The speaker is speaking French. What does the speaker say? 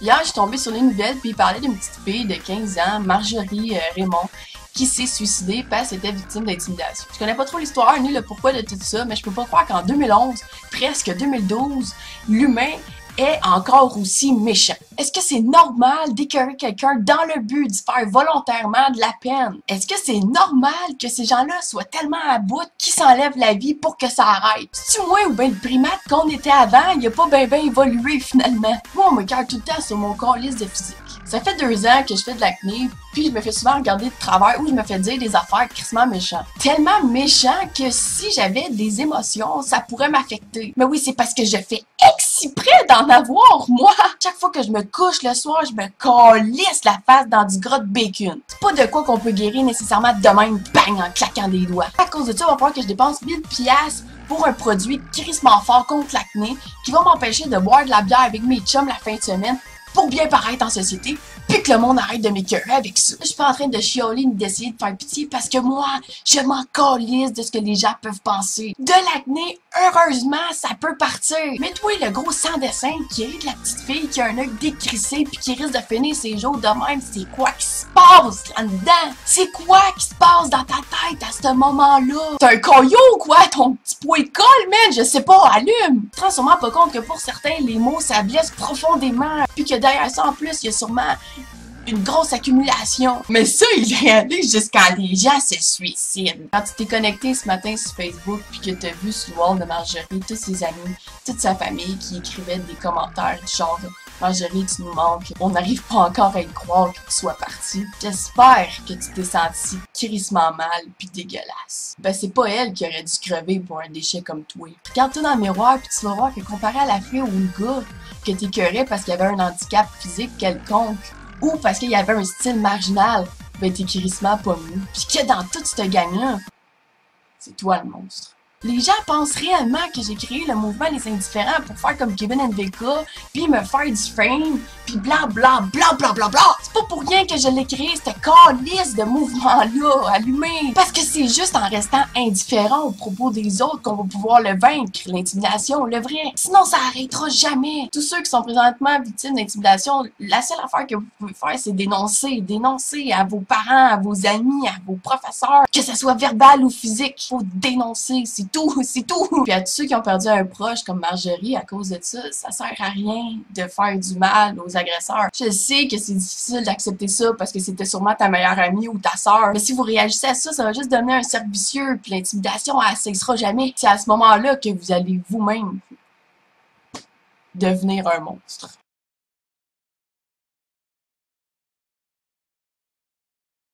Hier, je suis tombée sur les nouvelles, puis il parlait d'une petite fille de 15 ans, Marjorie Raymond, qui s'est suicidée parce qu'elle était victime d'intimidation. Je connais pas trop l'histoire ni le pourquoi de tout ça, mais je peux pas croire qu'en 2011, presque 2012, l'humain est encore aussi méchant. Est-ce que c'est normal d'écœurer quelqu'un dans le but d'y faire volontairement de la peine? Est-ce que c'est normal que ces gens-là soient tellement à bout qu'ils s'enlèvent la vie pour que ça arrête? C'est-tu moi ou bien le primate qu'on était avant, il a pas ben évolué finalement? Moi, on me garde tout le temps sur mon calice de physique. Ça fait 2 ans que je fais de l'acné, puis je me fais souvent regarder de travers ou je me fais dire des affaires crissement méchantes. Tellement méchant que si j'avais des émotions, ça pourrait m'affecter. Mais oui, c'est parce que je fais exprès d'en avoir, moi! Chaque fois que je me couche le soir, je me calisse la face dans du gras de bacon. C'est pas de quoi qu'on peut guérir nécessairement de même, bang, en claquant des doigts. À cause de ça, il va falloir que je dépense 1000$ pour un produit crissement fort contre l'acné qui va m'empêcher de boire de la bière avec mes chums la fin de semaine pour bien paraître en société, puis que le monde arrête de m'écœurer avec ça. Je suis pas en train de chialer ni d'essayer de faire pitié parce que moi, je m'en calisse de ce que les gens peuvent penser. De l'acné, heureusement, ça peut partir. Mais toi, le gros sans-dessin qui rit de la petite fille qui a un œil décrissé puis qui risque de finir ses jours de même, c'est quoi qui se passe là-dedans? C'est quoi qui se passe dans ta tête à ce moment-là? T'es un coyot ou quoi? Ton petit poids de colle, man? Je sais pas, allume! Tu te rends sûrement pas compte que pour certains, les mots, ça blesse profondément. Puis que derrière ça, en plus, il y a sûrement une grosse accumulation. Mais ça, il est allé jusqu'à les gens se suicident. Quand tu t'es connecté ce matin sur Facebook puis que t'as vu sur le wall de Marjorie tous ses amis, toute sa famille qui écrivaient des commentaires du genre « Marjorie, tu nous manques, on n'arrive pas encore à y croire que tu sois partie. » J'espère que tu t'es senti crissement mal puis dégueulasse. Ben c'est pas elle qui aurait dû crever pour un déchet comme toi. Regarde-toi dans le miroir puis tu vas voir que comparé à la fille ou le gars que t'écœurais parce qu'il y avait un handicap physique quelconque, ou parce qu'il y avait un style marginal, ben t'es crissement pas mieux. Puis que dans toute cette gang-là, c'est toi le monstre. Les gens pensent réellement que j'ai créé le mouvement Les Indifférents pour faire comme Kevin Nveka, puis me faire du frame, puis bla bla bla bla bla bla. C'est pas pour rien que je l'ai créé, cette calice de mouvement-là, allumé. Parce que c'est juste en restant indifférent aux propos des autres qu'on va pouvoir le vaincre, l'intimidation, le vrai. Sinon, ça arrêtera jamais. Tous ceux qui sont présentement victimes d'intimidation, la seule affaire que vous pouvez faire, c'est dénoncer. Dénoncer à vos parents, à vos amis, à vos professeurs, que ce soit verbal ou physique. Faut dénoncer, c'est tout, c'est tout. Puis à tous ceux qui ont perdu un proche comme Marjorie à cause de ça, ça sert à rien de faire du mal aux agresseurs. Je sais que c'est difficile d'accepter ça parce que c'était sûrement ta meilleure amie ou ta sœur. Mais si vous réagissez à ça, ça va juste devenir un cercle vicieux. Puis l'intimidation, elle cessera jamais. C'est à ce moment-là que vous allez vous-même devenir un monstre.